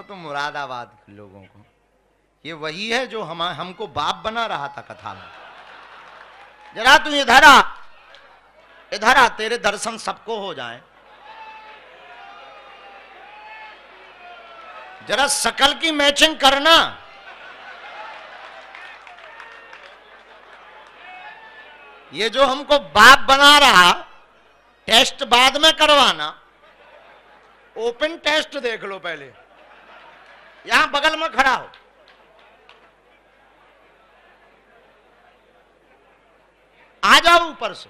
तो मुरादाबाद के लोगों को, ये वही है जो हमको बाप बना रहा था कथा में। जरा तू इधर आ, इधर आ, तेरे दर्शन सबको हो जाए। जरा शकल की मैचिंग करना। ये जो हमको बाप बना रहा, टेस्ट बाद में करवाना, ओपन टेस्ट देख लो पहले। यहां बगल में खड़ा हो, आ जाओ ऊपर से।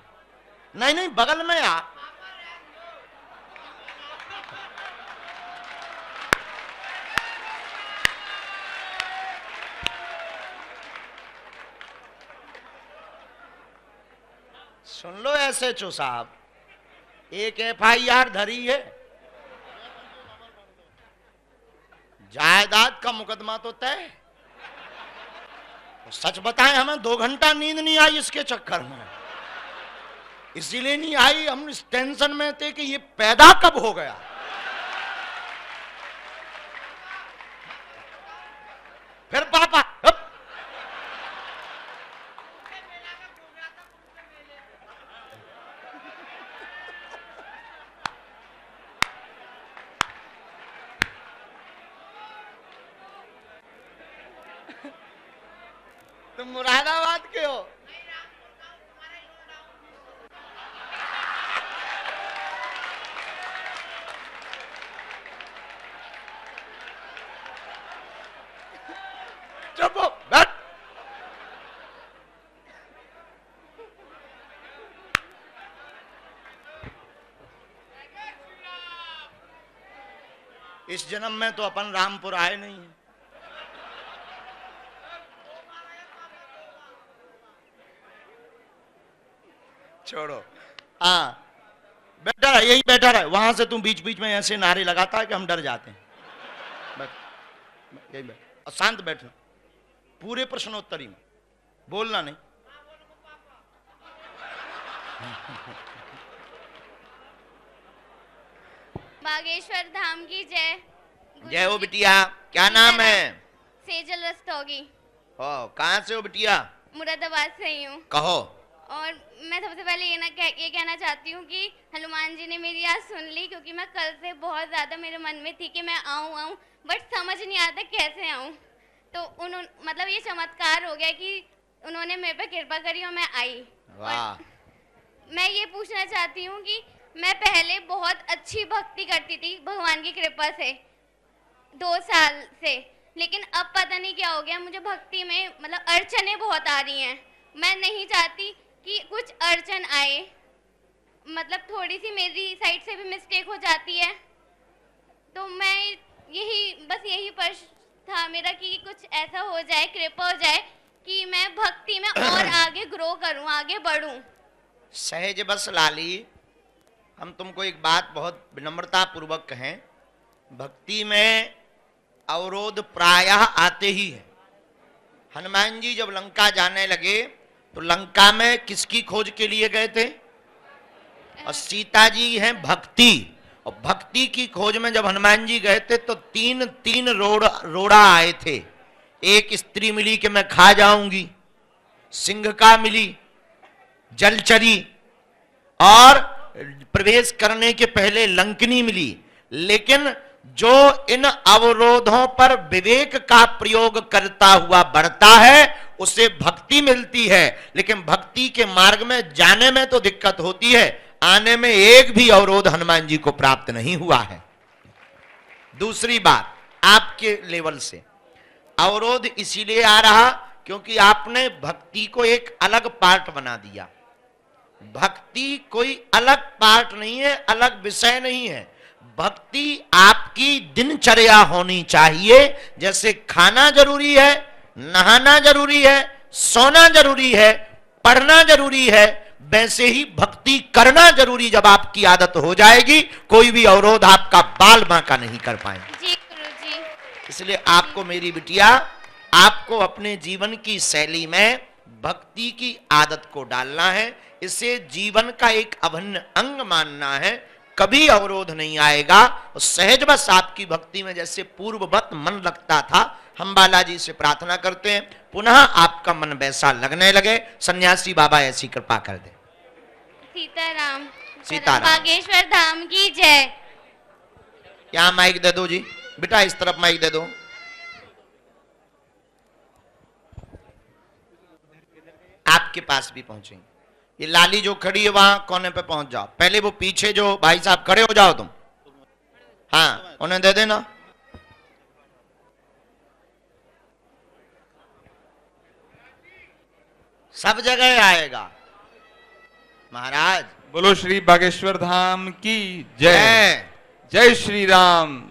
नहीं नहीं, बगल में आ। सुन लो एसएचओ साहब, एक एफआईआर धरी है, जायदाद का मुकदमा तो तय। तो सच बताएं, हमें 2 घंटा नींद नहीं आई इसके चक्कर में। इसीलिए नहीं आई, हम इस टेंशन में थे कि ये पैदा कब हो गया। फिर पापा तुम मुरादाबाद के हो? चुप हो, बैठ। इस जन्म में तो अपन रामपुर आए नहीं है। छोड़ो, हाँ बैठा रहा, यही बैठा रहा। वहां से तुम बीच बीच में ऐसे नारे लगाता है कि हम डर जाते हैं। बैठ, यही बैठ और शांत बैठो, पूरे प्रश्नोत्तरी में बोलना नहीं। बागेश्वर धाम की जय। जय हो बिटिया। क्या नाम है? सेजल रस्तोगी। ओ, कहाँ से हो बिटिया? मुरादाबाद से ही हूँ। कहो। और मैं सबसे पहले ये कहना चाहती हूँ कि हनुमान जी ने मेरी आज सुन ली, क्योंकि मैं कल से बहुत ज़्यादा मेरे मन में थी कि मैं आऊँ, बट समझ नहीं आता कैसे आऊँ। तो उन्होंने मतलब ये चमत्कार हो गया कि उन्होंने मेरे पे कृपा करी और मैं आई। वाह। मैं ये पूछना चाहती हूँ कि मैं पहले बहुत अच्छी भक्ति करती थी भगवान की कृपा से 2 साल से, लेकिन अब पता नहीं क्या हो गया, मुझे भक्ति में मतलब अड़चनें बहुत आ रही हैं। मैं नहीं चाहती कि कुछ अड़चन आए, मतलब थोड़ी सी मेरी साइड से भी मिस्टेक हो जाती है। तो मैं यही प्रश्न था मेरा कि कुछ ऐसा हो जाए, कृपा हो जाए कि मैं भक्ति में और आगे ग्रो करूं, आगे बढ़ूं। सहज बस लाली, हम तुमको एक बात बहुत विनम्रता पूर्वक कहें, भक्ति में अवरोध प्रायः आते ही है। हनुमान जी जब लंका जाने लगे तो लंका में किसकी खोज के लिए गए थे? और सीता जी हैं भक्ति, और भक्ति की खोज में जब हनुमान जी गए थे तो तीन रोड़ा आए थे। एक स्त्री मिली कि मैं खा जाऊंगी, सिंह का मिली, जलचरी, और प्रवेश करने के पहले लंकनी मिली। लेकिन जो इन अवरोधों पर विवेक का प्रयोग करता हुआ बढ़ता है उसे भक्ति मिलती है। लेकिन भक्ति के मार्ग में जाने में तो दिक्कत होती है, आने में एक भी अवरोध हनुमान जी को प्राप्त नहीं हुआ है। दूसरी बात, आपके लेवल से अवरोध इसीलिए आ रहा क्योंकि आपने भक्ति को एक अलग पार्ट बना दिया। भक्ति कोई अलग पार्ट नहीं है, अलग विषय नहीं है। भक्ति आपकी दिनचर्या होनी चाहिए। जैसे खाना जरूरी है, नहाना जरूरी है, सोना जरूरी है, पढ़ना जरूरी है, वैसे ही भक्ति करना जरूरी। जब आपकी आदत हो जाएगी कोई भी अवरोध आपका बाल बांका नहीं कर पाएंगे। जी गुरुजी। इसलिए आपको मेरी बिटिया, आपको अपने जीवन की शैली में भक्ति की आदत को डालना है। इसे जीवन का एक अभिन्न अंग मानना है। कभी अवरोध नहीं आएगा। और सहज बस आपकी भक्ति में जैसे पूर्ववत मन लगता था, हम बालाजी से प्रार्थना करते हैं पुनः आपका मन वैसा लगने लगे। सन्यासी बाबा ऐसी कृपा कर दे। सीताराम। सीताराम। बागेश्वर धाम की जय। यहाँ माइक दे दो जी, बेटा इस तरफ माइक दे दो। आपके पास भी पहुंचेंगे। ये लाली जो खड़ी है वहां कोने पे पहुंच जाओ। पहले वो पीछे जो भाई साहब खड़े हो जाओ तुम, हाँ उन्हें दे देना। सब जगह आएगा महाराज। बोलो श्री बागेश्वर धाम की जय। जय श्री राम।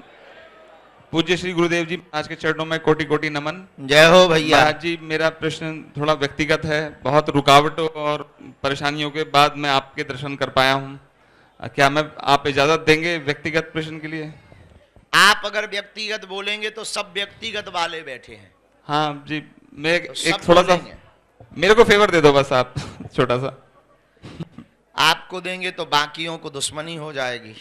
पूज्य श्री गुरुदेव जी आज के चरणों में कोटि कोटि नमन। जय हो भैया। महाराज जी मेरा प्रश्न थोड़ा व्यक्तिगत है। बहुत रुकावटों और परेशानियों के बाद मैं आपके दर्शन कर पाया हूँ। क्या मैं आप इजाजत देंगे व्यक्तिगत प्रश्न के लिए? आप अगर व्यक्तिगत बोलेंगे तो सब व्यक्तिगत वाले बैठे हैं। हाँ जी, मैं तो एक थोड़ा सा मेरे को फेवर दे दो बस आप छोटा सा। आपको देंगे तो बाकियों को दुश्मनी हो जाएगी।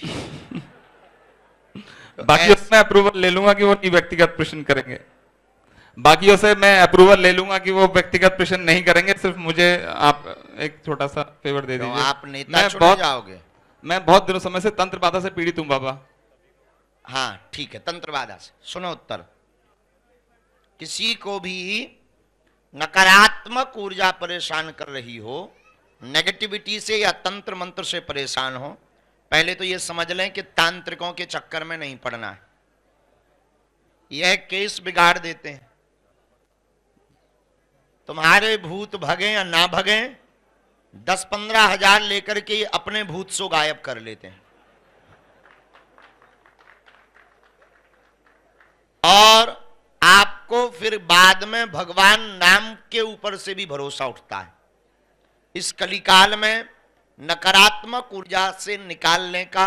तो बाकियों से मैं अप्रूवल ले लूंगा कि वो नहीं व्यक्तिगत प्रश्न करेंगे। बाकियों से मैं अप्रूवल ले लूंगा कि वो व्यक्तिगत प्रश्न नहीं करेंगे। सिर्फ मुझे आप एक छोटा सा फेवर दे दीजिए। आप नेता चुन जाओगे। मैं बहुत दिनों समय से तंत्र बाधा से पीड़ित हूं बाबा। हाँ ठीक है, तंत्र बाधा से सुनो उत्तर। किसी को भी नकारात्मक ऊर्जा परेशान कर रही हो, नेगेटिविटी से या तंत्र मंत्र से परेशान हो, पहले तो ये समझ लें कि तांत्रिकों के चक्कर में नहीं पड़ना है। यह केस बिगाड़ देते हैं। तुम्हारे भूत भगे या ना भगे, 10-15 हजार लेकर के ये अपने भूत सो गायब कर लेते हैं। और आपको फिर बाद में भगवान नाम के ऊपर से भी भरोसा उठता है। इस कलिकाल में नकारात्मक ऊर्जा से निकालने का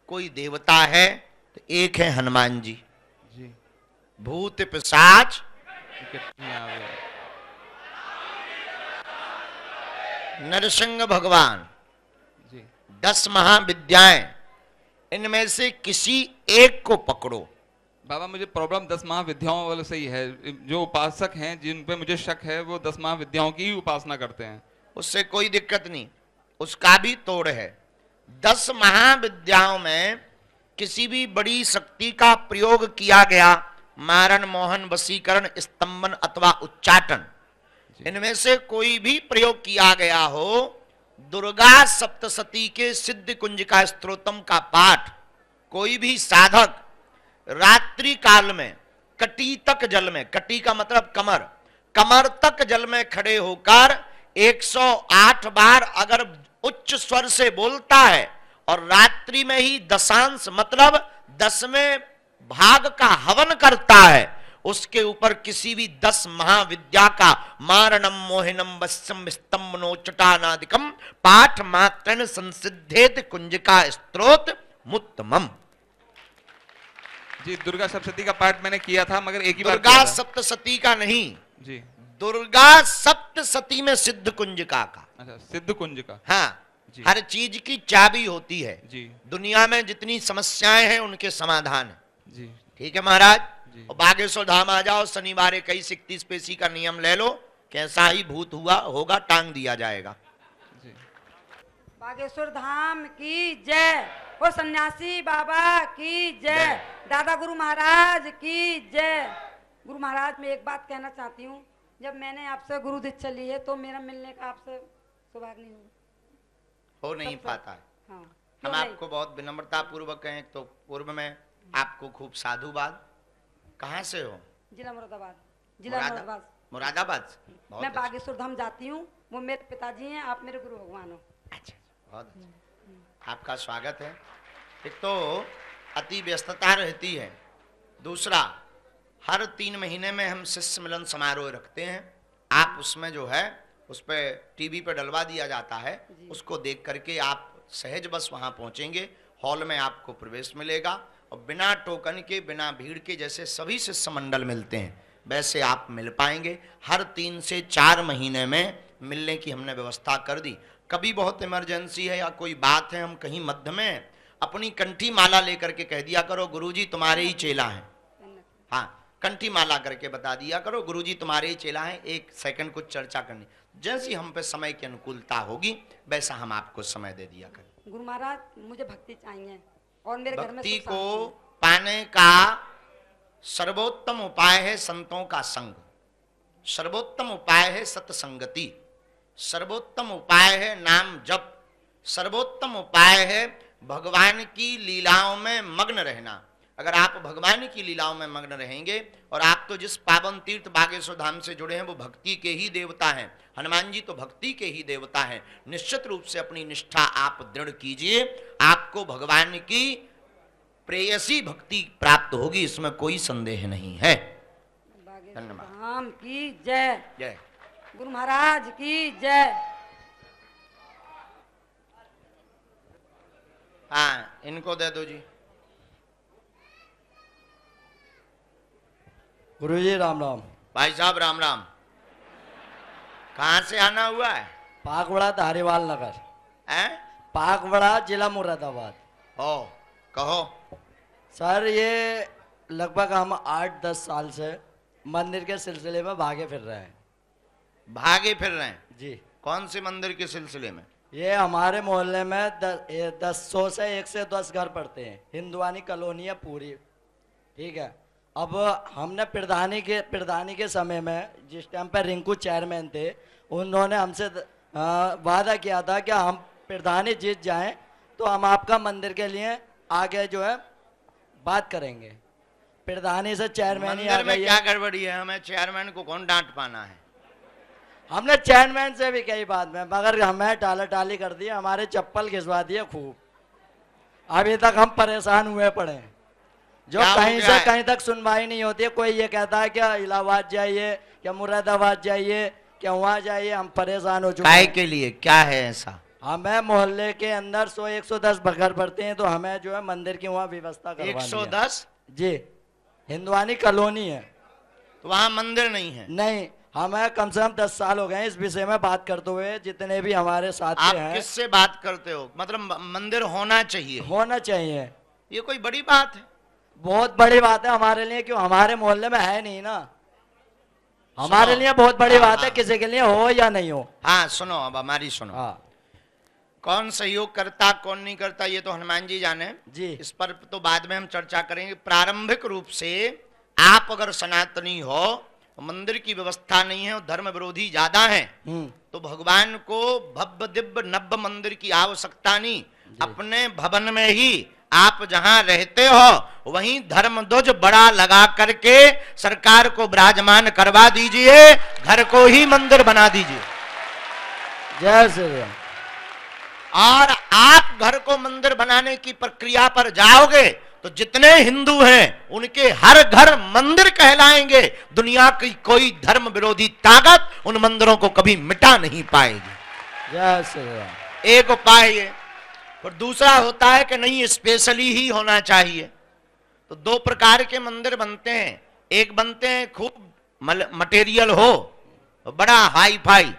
कोई देवता है तो एक है हनुमान जी। जी। भूत पिशाच नरसिंह भगवान जी। 10 महाविद्याएं, इनमें से किसी एक को पकड़ो। बाबा मुझे प्रॉब्लम 10 महाविद्याओं वाले से ही है। जो उपासक हैं जिन पे मुझे शक है वो 10 महाविद्याओं की ही उपासना करते हैं। उससे कोई दिक्कत नहीं, उसका भी तोड़ है। 10 महाविद्याओं में किसी भी बड़ी शक्ति का प्रयोग किया गया, मारण, मोहन, वशीकरण, स्तंभन अथवा उच्चाटन, इनमें से कोई भी प्रयोग किया गया हो, दुर्गा सप्तशती के सिद्ध कुंजिका स्तोत्रम का पाठ कोई भी साधक रात्रि काल में कटी तक जल में, कटी का मतलब कमर, कमर तक जल में खड़े होकर 108 बार अगर उच्च स्वर से बोलता है और रात्रि में ही दशांश मतलब 10वें भाग का हवन करता है, उसके ऊपर किसी भी 10 महाविद्या का मारणम, मोहिनम, वश्यम, स्तंभनोच्चाटनादिकम पाठ मात्रन संसिद्धेत कुंजिका स्तोत्र मुत्तमम। जी दुर्गा सप्तशती का पाठ मैंने किया था मगर एक ही बार दुर्गा सप्तशती का नहीं जी, दुर्गा सप्तशती में सिद्ध कुंजिका का। अच्छा, सिद्ध कुंज का। हाँ जी। हर चीज की चाबी होती है जी दुनिया में, जितनी समस्याएं हैं उनके समाधान है। जी ठीक है महाराज। जी। और बागेश्वर धाम आ जाओ, शनिवार 21-31 पेशी का नियम ले लो, कैसा ही भूत हुआ होगा टांग दिया जाएगा। जी। बागेश्वर धाम की जय। ओ सन्यासी बाबा की जय। दादा गुरु महाराज की जय। गुरु महाराज मैं एक बात कहना चाहती हूँ, जब मैंने आपसे गुरु दीक्षा ली है तो मेरा मिलने का आपसे सौभाग्य नहीं हो नहीं पाता है। हाँ, हम आपको बहुत विनम्रता पूर्वक कहें तो पूर्व में आपको खूब साधुवाद। कहाँ से हो? जिला मुरादाबाद। जिला मुरादाबाद। मुरादाबाद से? बहुत मैं अच्छा। बागेश्वर धाम जाती हूँ, वो मेरे पिताजी हैं, आप मेरे गुरु भगवान हो। अच्छा, बहुत अच्छा। आपका स्वागत है। एक तो अति व्यस्तता रहती है, दूसरा हर 3 महीने में हम शिष्य मिलन समारोह रखते हैं। आप उसमें जो है उस पर टीवी पर डलवा दिया जाता है, उसको देख करके आप सहज बस वहाँ पहुँचेंगे। हॉल में आपको प्रवेश मिलेगा और बिना टोकन के, बिना भीड़ के, जैसे सभी शिष्य मंडल मिलते हैं वैसे आप मिल पाएंगे। हर 3 से 4 महीने में मिलने की हमने व्यवस्था कर दी। कभी बहुत इमरजेंसी है या कोई बात है, हम कहीं मध्य में अपनी कंठी माला लेकर के कह दिया करो गुरुजी तुम्हारे ही चेला हैं। हाँ, कंठी माला करके बता दिया करो गुरुजी तुम्हारे ही चेला हैं, 1 सेकंड कुछ चर्चा करनी। जैसी हम पे समय की अनुकूलता होगी वैसा हम आपको समय दे दिया करें। गुरु महाराज मुझे भक्ति चाहिए और मेरे घर में भक्ति सुख को शांति है। पाने का सर्वोत्तम उपाय है संतों का संग, सर्वोत्तम उपाय है सत्संगति, सर्वोत्तम उपाय है नाम जप, सर्वोत्तम उपाय है भगवान की लीलाओं में मग्न रहना। अगर आप भगवान की लीलाओं में मग्न रहेंगे, और आप तो जिस पावन तीर्थ बागेश्वर धाम से जुड़े हैं वो भक्ति के ही देवता हैं, हनुमान जी तो भक्ति के ही देवता हैं। निश्चित रूप से अपनी निष्ठा आप दृढ़ कीजिए, आपको भगवान की प्रेयसी भक्ति प्राप्त होगी, इसमें कोई संदेह नहीं है। धन्यवाद। धाम की जय, जय गुरु महाराज की जय। हाँ, इनको दे दो जी। गुरुजी राम राम। भाई साहब राम राम। कहाँ से आना हुआ है? पाकवड़ा धारीवाल नगर, हैं? पाकवड़ा जिला मुरादाबाद। हो, कहो। सर ये लगभग हम 8-10 साल से मंदिर के सिलसिले में भागे फिर रहे हैं। भागे फिर रहे हैं जी। कौन से मंदिर के सिलसिले में? ये हमारे मोहल्ले में 100 से 110 घर पड़ते हैं, हिंदुआनी कॉलोनी है पूरी, ठीक है। अब हमने प्रधानी के समय में जिस टाइम पर रिंकू चेयरमैन थे, उन्होंने हमसे वादा किया था कि हम प्रधानी जीत जाएं तो हम आपका मंदिर के लिए आगे जो है बात करेंगे। प्रधानी से चेयरमैन ही आ मंदिर में गई क्या है। गड़बड़ी है? हमें चेयरमैन को कौन डांट पाना है? हमने चेयरमैन से भी कई बात में, मगर हमें टाली कर दी, हमारे चप्पल घिसवा दिए खूब। अभी तक हम परेशान हुए पड़े हैं, जो क्या हो कहीं गया से है? कहीं तक सुनवाई नहीं होती है। कोई ये कहता है क्या इलाहाबाद जाइए, क्या मुरादाबाद जाइए, क्या वहाँ जाइए। हम परेशान हो चुके काय हैं। के लिए क्या है ऐसा? हमें मोहल्ले के अंदर 100-110 घर पड़ते हैं, तो हमें जो है मंदिर की वहाँ व्यवस्था करवानी है। 110? जी, हिंदुआनी कॉलोनी है। तो वहां मंदिर नहीं है? नहीं, हमें कम से कम 10 साल हो गए इस विषय में बात करते हुए। जितने भी हमारे साथी आप हैं, किससे बात करते हो? मतलब मंदिर होना चाहिए, होना चाहिए। ये कोई बड़ी बात है? बहुत बड़ी बात है हमारे लिए, क्यों हमारे मोहल्ले में है नहीं ना। हमारे सुनो। लिए बहुत बड़ी हाँ, बात है, हाँ। किसी के लिए हो या नहीं हो। हाँ सुनो, अब हमारी सुनो। हाँ कौन सहयोग करता कौन नहीं करता ये तो हनुमान जी जाने जी। इस पर तो बाद में हम चर्चा करेंगे। प्रारंभिक रूप से आप अगर सनातनी हो, मंदिर की व्यवस्था नहीं है और धर्म विरोधी ज्यादा हैं, तो भगवान को भव्य दिव्य नव्य मंदिर की आवश्यकता नहीं। अपने भवन में ही आप जहां रहते हो वहीं धर्म ध्वज बड़ा लगा करके सरकार को विराजमान करवा दीजिए, घर को ही मंदिर बना दीजिए। जय श्री राम। और आप घर को मंदिर बनाने की प्रक्रिया पर जाओगे तो जितने हिंदू हैं उनके हर घर मंदिर कहलाएंगे। दुनिया की कोई धर्म विरोधी ताकत उन मंदिरों को कभी मिटा नहीं पाएगी। जय श्री राम। एक उपाय ये, और दूसरा होता है कि नहीं स्पेशली ही होना चाहिए। तो 2 प्रकार के मंदिर बनते हैं। एक बनते हैं खूब मटेरियल हो, बड़ा हाई फाई,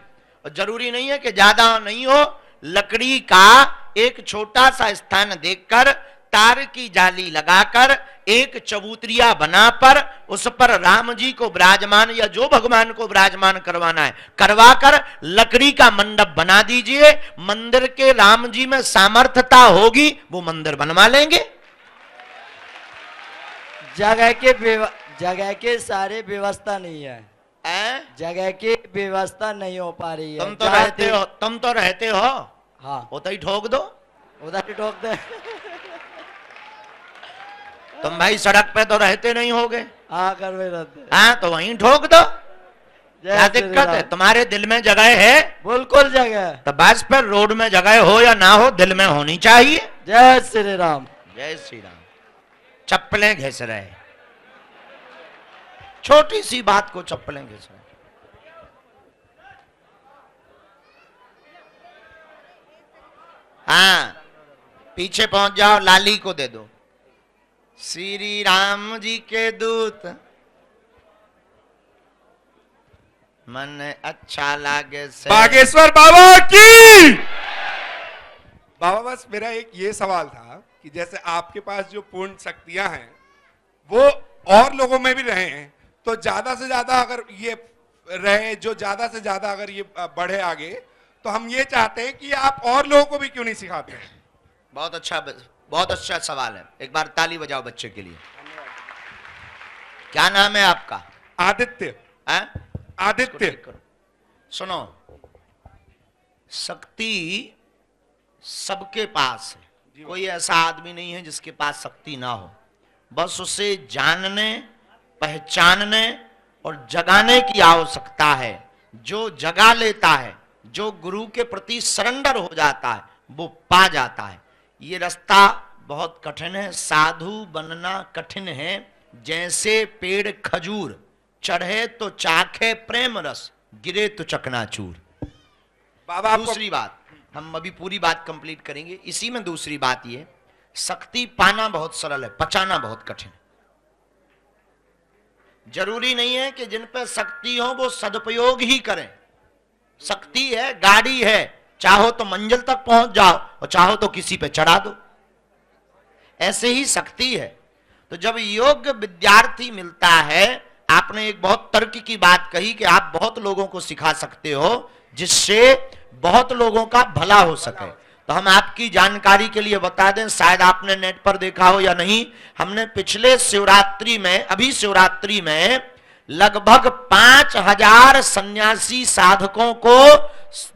और जरूरी नहीं है कि ज्यादा नहीं हो। लकड़ी का एक छोटा सा स्थान देखकर तार की जाली लगाकर एक चबूतरिया बना पर उस पर राम जी को विराजमान या जो भगवान को विराजमान करवाना है करवाकर लकड़ी का मंडप बना दीजिए। मंदिर के राम जी में सामर्थ्यता होगी वो मंदिर बनवा लेंगे। जगह के सारे व्यवस्था नहीं है, जगह की व्यवस्था नहीं हो पा रही है। तुम तो रहते हो। हाँ, वो तो ही ठोक दो, उधर ही ठोक दे। तुम भाई सड़क पे तो रहते नहीं होगे। हाँ, कर में रहते। हाँ तो वहीं ठोक दो, क्या जय श्री दिक्कत है? राम। तुम्हारे दिल में जगह है, बिल्कुल जगह। तो बस पर रोड में जगह हो या ना हो दिल में होनी चाहिए। जय श्री राम। जय श्री राम। चप्पलें घिस रहे, छोटी सी बात को चप्पलें घिस रहे। हाँ पीछे पहुंच जाओ, लाली को दे दो। श्री राम जी के दूत मन अच्छा लागे से। बागेश्वर बाबा की। बाबा बस मेरा एक ये सवाल था कि जैसे आपके पास जो पूर्ण शक्तियां हैं वो और लोगों में भी रहे हैं, तो ज्यादा से ज्यादा अगर ये रहे, जो ज्यादा से ज्यादा अगर ये बढ़े आगे, तो हम ये चाहते हैं कि आप और लोगों को भी क्यों नहीं सिखाते हैं। बहुत अच्छा सवाल है। एक बार ताली बजाओ बच्चे के लिए। क्या नाम है आपका? आदित्य। आदित्य। सुनो, शक्ति सबके पास है, कोई ऐसा आदमी नहीं है जिसके पास शक्ति ना हो। बस उसे जानने, पहचानने और जगाने की आवश्यकता है। जो जगा लेता है, जो गुरु के प्रति सरेंडर हो जाता है, वो पा जाता है। ये रास्ता बहुत कठिन है, साधु बनना कठिन है। जैसे पेड़ खजूर, चढ़े तो चाखे प्रेम रस, गिरे तो चकनाचूर। बाबा दूसरी बात, हम अभी पूरी बात कंप्लीट करेंगे। इसी में दूसरी बात ये, शक्ति पाना बहुत सरल है, पचाना बहुत कठिन है। जरूरी नहीं है कि जिन पे शक्ति हो वो सदुपयोग ही करें। शक्ति है, गाड़ी है, चाहो तो मंजिल तक पहुंच जाओ और चाहो तो किसी पे चढ़ा दो। ऐसे ही शक्ति है। तो जब योग्य विद्यार्थी मिलता है, आपने एक बहुत तर्क की बात कही कि आप बहुत लोगों को सिखा सकते हो जिससे बहुत लोगों का भला हो सके। तो हम आपकी जानकारी के लिए बता दें, शायद आपने नेट पर देखा हो या नहीं, हमने पिछले शिवरात्रि में, अभी शिवरात्रि में लगभग 5000 सन्यासी साधकों को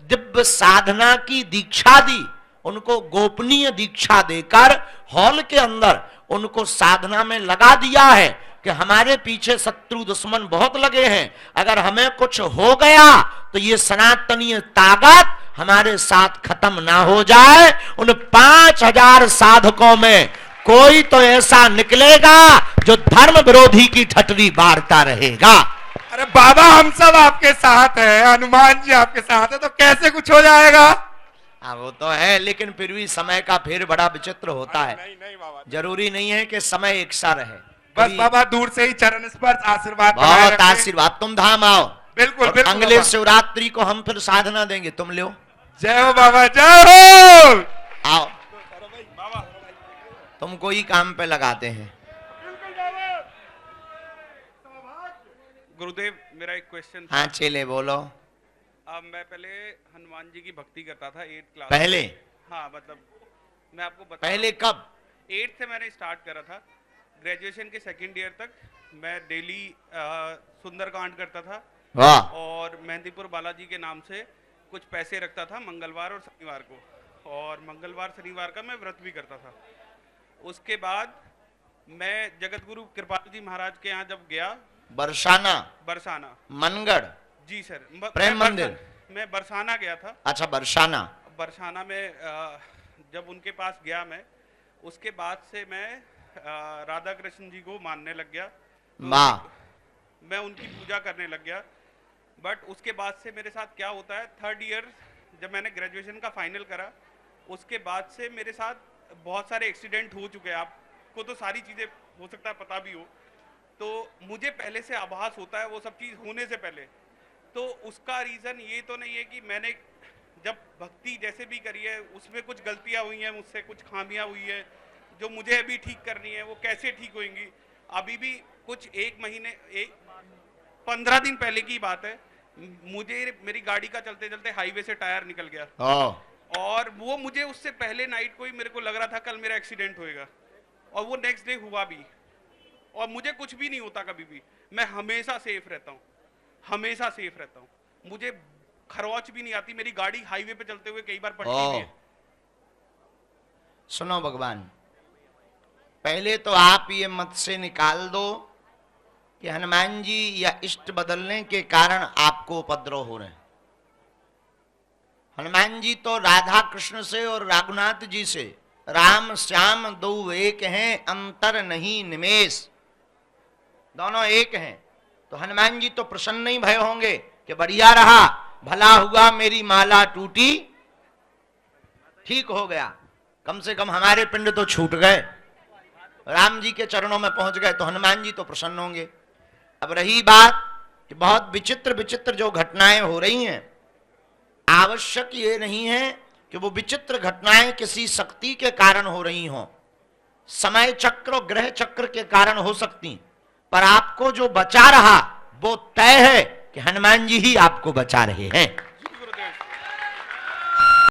दिव्य साधना की दीक्षा दी। उनको गोपनीय दीक्षा देकर हॉल के अंदर उनको साधना में लगा दिया है कि हमारे पीछे शत्रु दुश्मन बहुत लगे हैं, अगर हमें कुछ हो गया तो ये सनातनीय ताकत हमारे साथ खत्म ना हो जाए। उन 5000 साधकों में कोई तो ऐसा निकलेगा जो धर्म विरोधी की ठटरी बारता रहेगा। अरे बाबा, हम सब आपके साथ हैं, हनुमान जी आपके साथ है, तो कैसे कुछ हो जाएगा? हाँ वो तो है, लेकिन फिर भी समय का फेर बड़ा विचित्र होता है। नहीं बाबा, जरूरी नहीं है कि समय एक सा रहे। बस बाबा दूर से ही चरण स्पर्श आशीर्वाद, बहुत आशीर्वाद। तुम धाम आओ। बिल्कुल और बिल्कुल। अगले शिवरात्रि को हम फिर साधना देंगे, तुम लो। जय हो बाबा, जय हो। आओ, तुमको ही काम पे लगाते हैं। गुरुदेव, मेरा एक क्वेश्चन। हाँ चेले बोलो। मैं पहले हनुमान जी की भक्ति करता था 8th क्लास। पहले? हाँ, मतलब मैं आपको बता। पहले कब? 8th से मैंने स्टार्ट करा था। ग्रेजुएशन के 2nd ईयर तक मैं डेली सुंदरकांड करता था। वाह। और मेहंदीपुर बालाजी के नाम से कुछ पैसे रखता था मंगलवार और शनिवार को, और मंगलवार शनिवार का मैं व्रत भी करता था। उसके बाद मैं जगत गुरु कृपाल जी महाराज के यहाँ जब गया, बरसाना मनगढ़। जी सर, प्रेम मंदिर। मैं बरसाना गया था। अच्छा, बरसाना में जब उनके पास गया मैं, उसके बाद से मैं राधा कृष्ण जी को मानने लग गया। मैं उनकी पूजा करने लग गया। बट उसके बाद से मेरे साथ क्या होता है, 3rd ईयर जब मैंने ग्रेजुएशन का फाइनल करा, उसके बाद से मेरे साथ बहुत सारे एक्सीडेंट हो चुके हैं। आपको तो सारी चीज़ें हो सकता है पता भी हो, तो मुझे पहले से आभास होता है वो सब चीज़ होने से पहले। तो उसका रीज़न ये तो नहीं है कि मैंने जब भक्ति जैसे भी करी है उसमें कुछ गलतियाँ हुई हैं मुझसे, कुछ खामियाँ हुई है जो मुझे अभी ठीक करनी है। वो कैसे ठीक होंगी? अभी भी कुछ 15 दिन पहले की बात है, मेरी गाड़ी का चलते चलते हाईवे से टायर निकल गया। और वो मुझे उससे पहले नाइट को ही मेरे को लग रहा था कल मेरा एक्सीडेंट होएगा, और वो नेक्स्ट डे हुआ भी। और मुझे कुछ भी नहीं होता कभी भी, मैं हमेशा सेफ रहता हूँ, हमेशा सेफ रहता हूँ। मुझे खरोच भी नहीं आती। मेरी गाड़ी हाईवे पे चलते हुए कई बार पलटी भी है। सुनो भगवान, पहले तो आप ये मत से निकाल दो कि हनुमान जी या इष्ट बदलने के कारण आपको उपद्रव हो रहे हैं। हनुमान जी तो राधा कृष्ण से और रघुनाथ जी से, राम श्याम दो एक हैं, अंतर नहीं निमेष, दोनों एक हैं। तो हनुमान जी तो प्रसन्न नहीं भय होंगे कि बढ़िया रहा, भला हुआ, मेरी माला टूटी, ठीक हो गया, कम से कम हमारे पिंड तो छूट गए, राम जी के चरणों में पहुंच गए। तो हनुमान जी तो प्रसन्न होंगे। अब रही बात कि बहुत विचित्र विचित्र जो घटनाएं हो रही हैं, आवश्यक ये नहीं है कि वो विचित्र घटनाएं किसी शक्ति के कारण हो रही हों। समय चक्र और ग्रह चक्र के कारण हो सकती, पर आपको जो बचा रहा वो तय है कि हनुमान जी ही आपको बचा रहे हैं।